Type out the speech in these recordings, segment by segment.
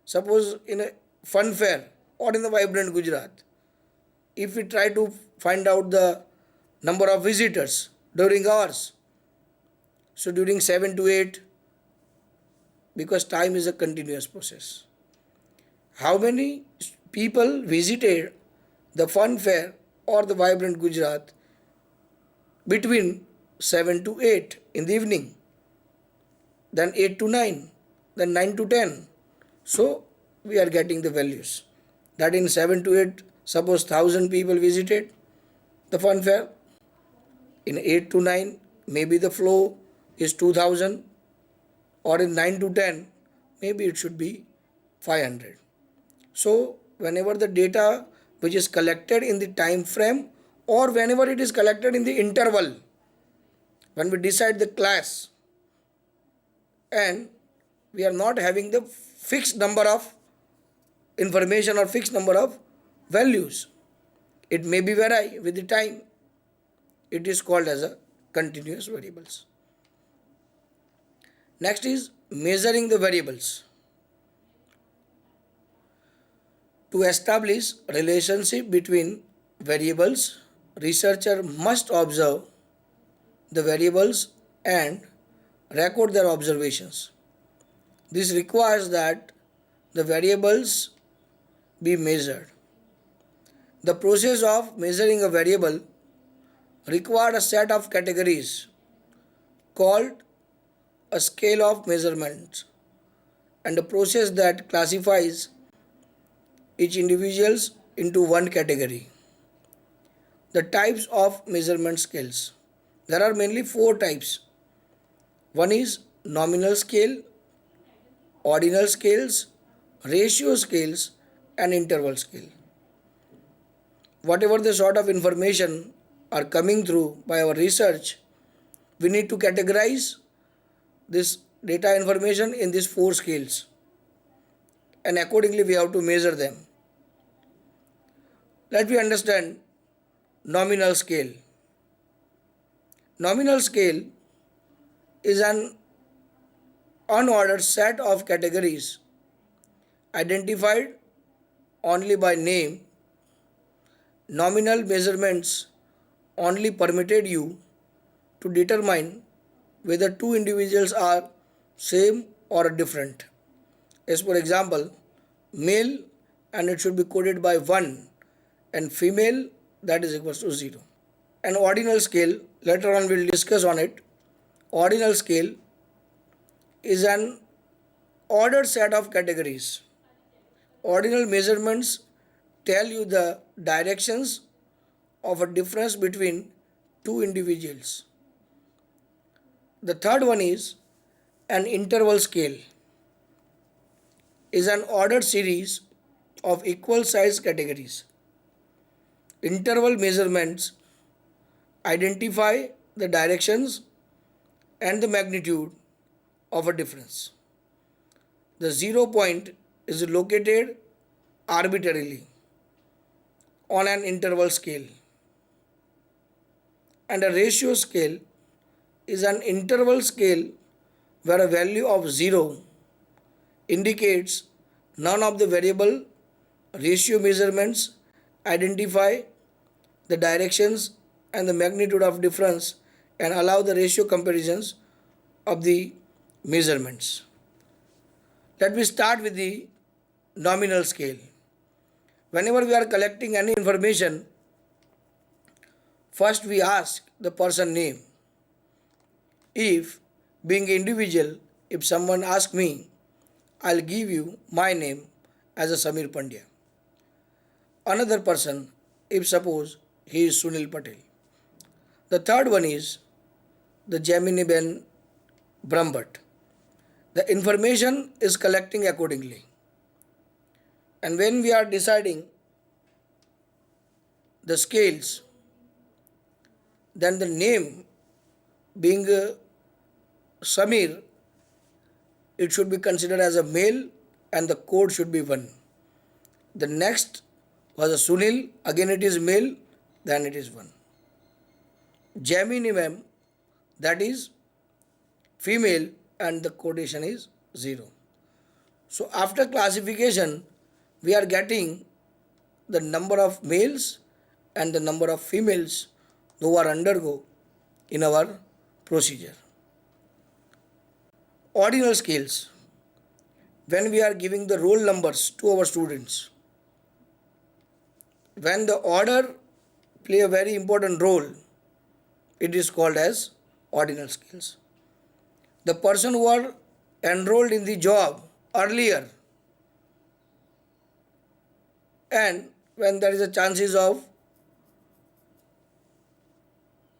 Suppose in a fun fair or in the vibrant Gujarat, if we try to find out the number of visitors during hours, so during 7 to 8, because time is a continuous process. How many people visited the fun fair or the vibrant Gujarat between 7 to 8 in the evening, then 8 to 9, then 9 to 10. So we are getting the values that in 7 to 8, suppose 1000 people visited the fun fair. In 8 to 9, maybe the flow is 2000, or in 9 to 10, maybe it should be 500. So whenever the data which is collected in the time frame, or whenever it is collected in the interval, when we decide the class, and we are not having the fixed number of information or fixed number of values, it may be vary with the time. It is called as a continuous variables. Next is measuring the variables. To establish relationship between variables, researcher must observe the variables and record their observations. This requires that the variables be measured. The process of measuring a variable required a set of categories called a scale of measurements, and a process that classifies each individuals into one category. The types of measurement scales. There are mainly four types. One is nominal scale, ordinal scales, ratio scales, and interval scale. Whatever the sort of information are coming through by our research, we need to categorize this data information in these four scales, and accordingly we have to measure them. Let me understand nominal scale. Nominal scale is an unordered set of categories identified only by name. Nominal measurements only permitted you to determine whether two individuals are same or different. As for example, male, and it should be coded by 1, and female, that is equals to 0. An ordinal scale, later on we'll discuss on it. Ordinal scale is an ordered set of categories. Ordinal measurements tell you the directions of a difference between two individuals. The third one is an interval scale, is an ordered series of equal size categories. Interval measurements identify the directions and the magnitude of a difference. The 0 point is located arbitrarily on an interval scale, and a ratio scale is an interval scale where a value of 0 indicates none of the variable. Ratio measurements identify the directions and the magnitude of difference and allow the ratio comparisons of the measurements. Let me start with the nominal scale. Whenever we are collecting any information, first we ask the person name. If being an individual, if someone asks me, I'll give you my name as a Samir Pandya. Another person, if suppose he is Sunil Patel. The third one is the Jamini Ben Brahmbhatt. The information is collecting accordingly. And when we are deciding the scales, then the name being Samir, it should be considered as a male and the code should be 1. The next was a Sunil, again it is male, then it is 1. Jamini ma'am, that is female and the codation is 0. So after classification, we are getting the number of males and the number of females who are undergo in our procedure. Ordinal scales. When we are giving the roll numbers to our students, when the order play a very important role, it is called as ordinal scales. The person who are enrolled in the job earlier, and when there is a chances of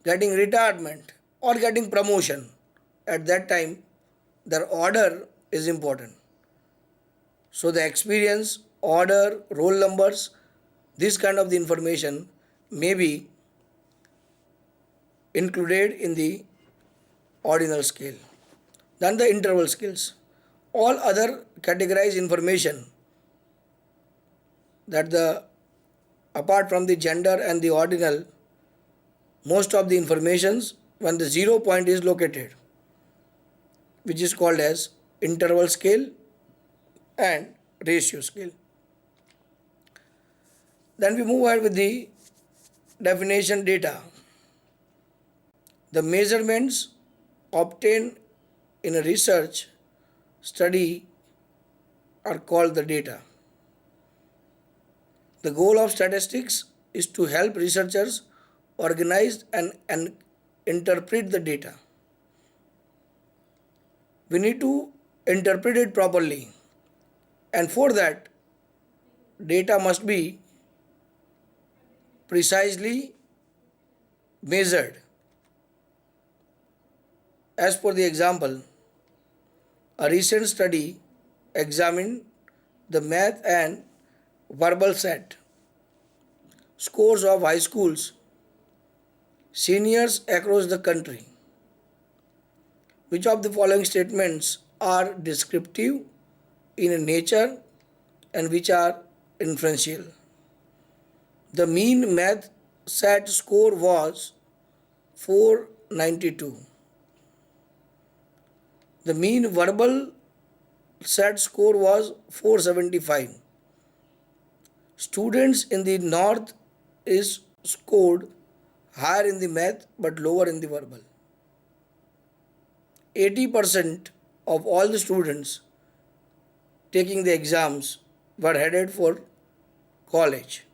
getting retirement or getting promotion, at that time their order is important. So the experience, order, roll numbers, this kind of the information may be included in the ordinal scale. Then the interval scales. All other categorized information that the apart from the gender and the ordinal, most of the informations when the 0 point is located, which is called as interval scale and ratio scale. Then we move ahead with the definition data. The measurements obtained in a research study are called the data. The goal of statistics is to help researchers organize and interpret the data. We need to interpret it properly, and for that, data must be precisely measured. As per the example, a recent study examined the math and verbal set scores of high schools seniors across the country. Which of the following statements are descriptive in nature and which are inferential? The mean math set score was 492. The mean verbal set score was 475. Students in the north is scored higher in the math but lower in the verbal. 80% of all the students taking the exams were headed for college.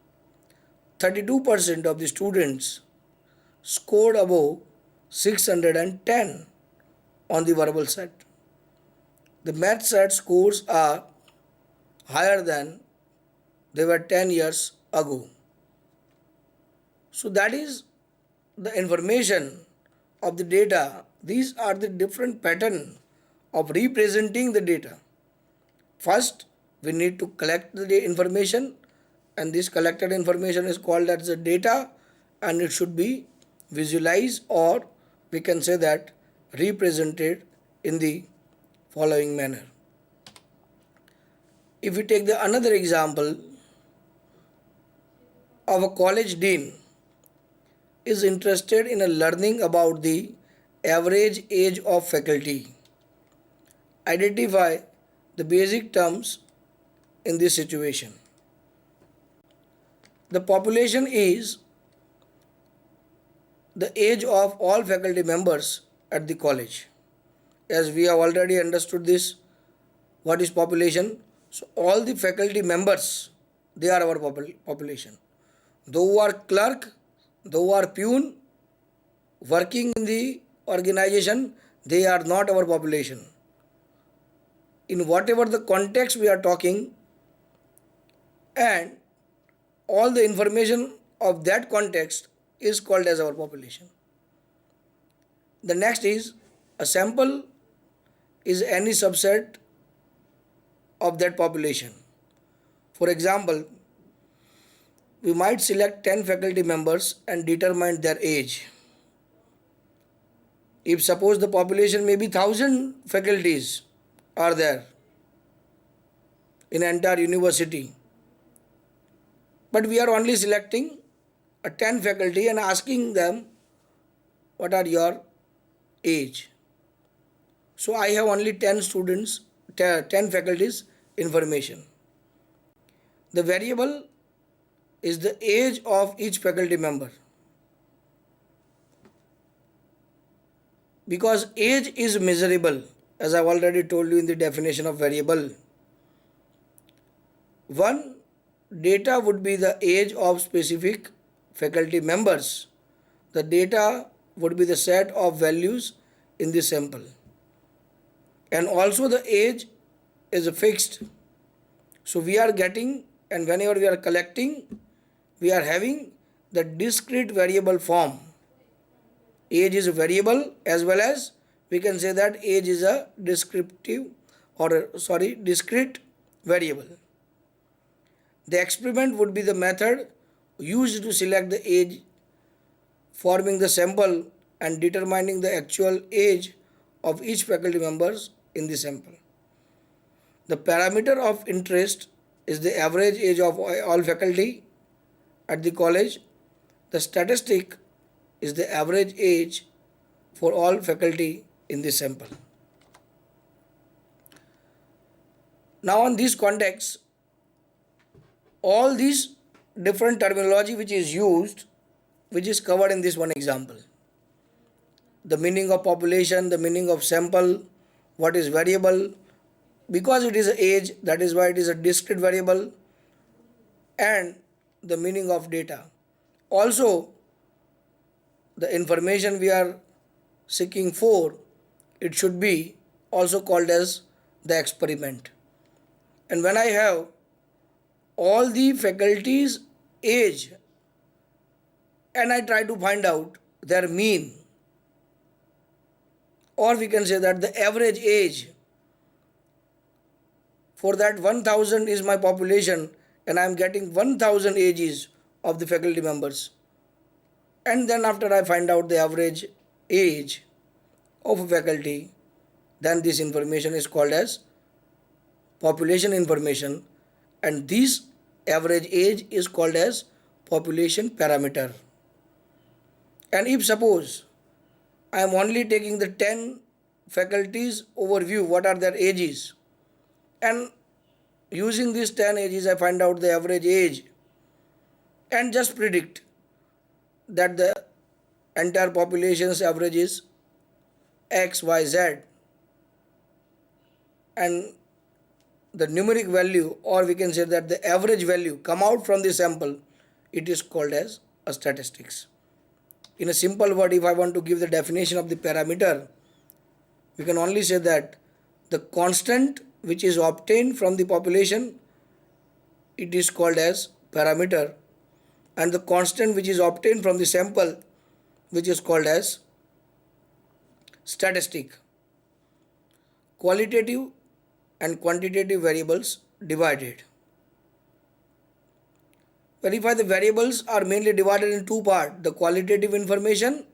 32% of the students scored above 610 on the verbal set. The math set scores are higher than they were 10 years ago. So that is the information of the data. These are the different pattern of representing the data. First, we need to collect the information, and this collected information is called as the data, and it should be visualized, or we can say that represented in the following manner. If we take the another example of a college dean is interested in a learning about the average age of faculty. Identify the basic terms in this situation. The population is the age of all faculty members at the college. As we have already understood this, what is population? So all the faculty members, they are our population. Those who are clerk, those who are peon, working in the organization, they are not our population. In whatever the context we are talking, and all the information of that context is called as our population. The next is a sample is any subset of that population. For example, we might select 10 faculty members and determine their age. If suppose the population may be 1,000 faculties are there in an entire university, but we are only selecting a 10 faculty and asking them what are your age. So I have only 10 students, 10 faculties information. The variable is the age of each faculty member. Because age is measurable, as I've already told you in the definition of variable. One data would be the age of specific faculty members. The data would be the set of values in the sample. And also the age is fixed. So we are getting, and whenever we are collecting, we are having the discrete variable form. Age is a variable, as well as we can say that age is a discrete variable. The experiment would be the method used to select the age, forming the sample and determining the actual age of each faculty members in the sample. The parameter of interest is the average age of all faculty at the college. The statistic is the average age for all faculty in the sample. Now, on this context, all these different terminology which is used, which is covered in this one example. The meaning of population, the meaning of sample, what is variable, because it is an age, that is why it is a discrete variable, and the meaning of data. Also, the information we are seeking for, it should be also called as the experiment. And when I have all the faculties' age and I try to find out their mean, or we can say that the average age, for that 1000 is my population and I am getting 1000 ages of the faculty members. And then after I find out the average age of a faculty, then this information is called as population information, and this average age is called as population parameter. And if suppose I am only taking the 10 faculties overview, what are their ages, and using these 10 ages I find out the average age and just predict that the entire population's average is X, Y, Z, and the numeric value, or we can say that the average value come out from the sample, it is called as a statistics. In a simple word, if I want to give the definition of the parameter, we can only say that the constant which is obtained from the population, it is called as parameter, and the constant which is obtained from the sample, which is called as statistic. Qualitative and quantitative variables divided. Verify the variables are mainly divided in two parts, the qualitative information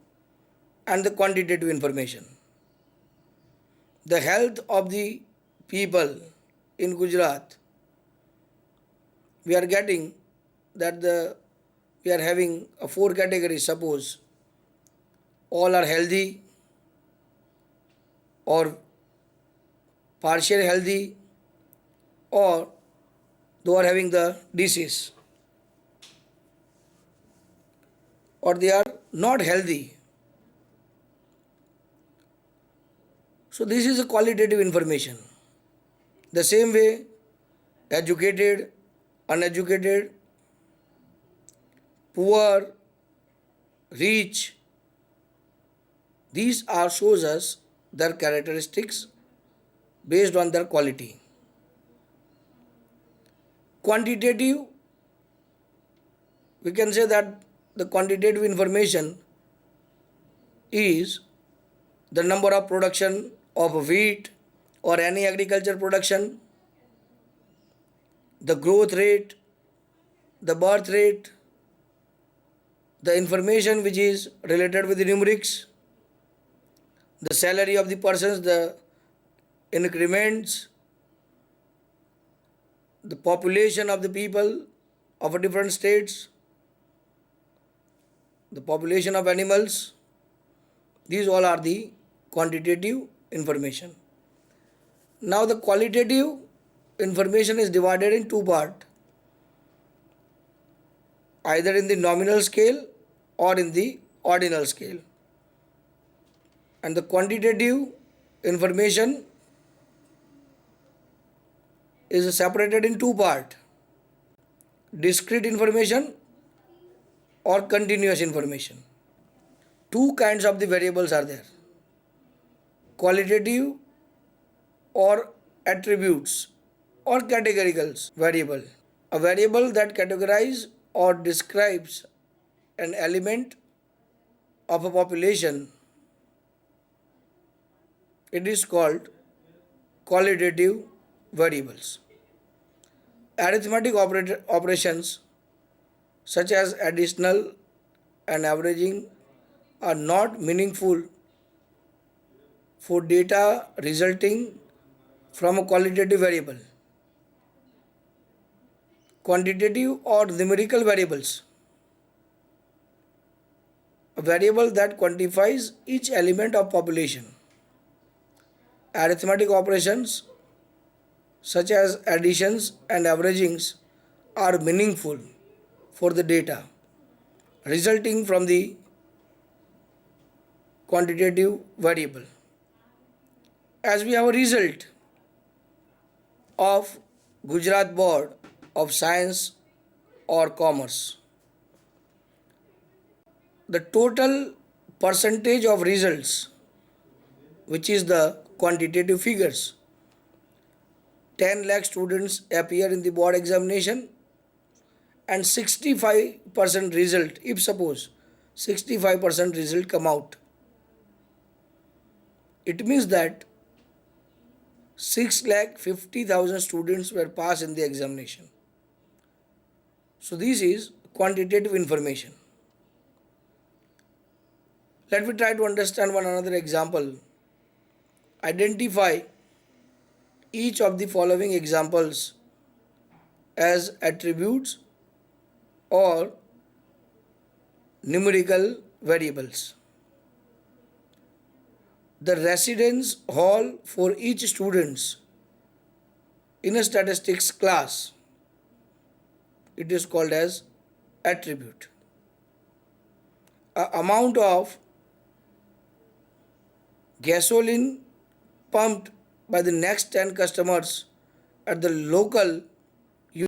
and the quantitative information. The health of the people in Gujarat, we are getting that we are having a 4 categories. Suppose all are healthy or partially healthy, or they are having the disease, or they are not healthy. So this is a qualitative information. The same way, educated, uneducated, poor, rich, these are shows us their characteristics based on their quality. Quantitative, we can say that the quantitative information is the number of production of wheat or any agriculture production, the growth rate, the birth rate, the information which is related with the numerics, the salary of the persons, the increments, the population of the people of different states, the population of animals. These all are the quantitative information. Now the qualitative information is divided in two parts, either in the nominal scale or in the ordinal scale. And the quantitative information is separated in two parts, discrete information or continuous information. Two kinds of the variables are there, qualitative or attributes or categorical variable. A variable that categorizes or describes an element of a population, it is called qualitative variables. Arithmetic operations such as additional and averaging are not meaningful for data resulting from a qualitative variable. Quantitative or numerical variables, a variable that quantifies each element of population. Arithmetic operations such as additions and averagings are meaningful for the data resulting from the quantitative variable. As we have a result of Gujarat Board of Science or Commerce, the total percentage of results, which is the quantitative figures, 10 lakh students appear in the board examination and 65% result, if suppose 65% result come out, it means that 6,50,000 students were passed in the examination. So this is quantitative information. Let me try to understand one another example. Identify each of the following examples as attributes or numerical variables. The residence hall for each student in a statistics class, it is called as attribute. Amount of gasoline pumped by the next 10 customers at the local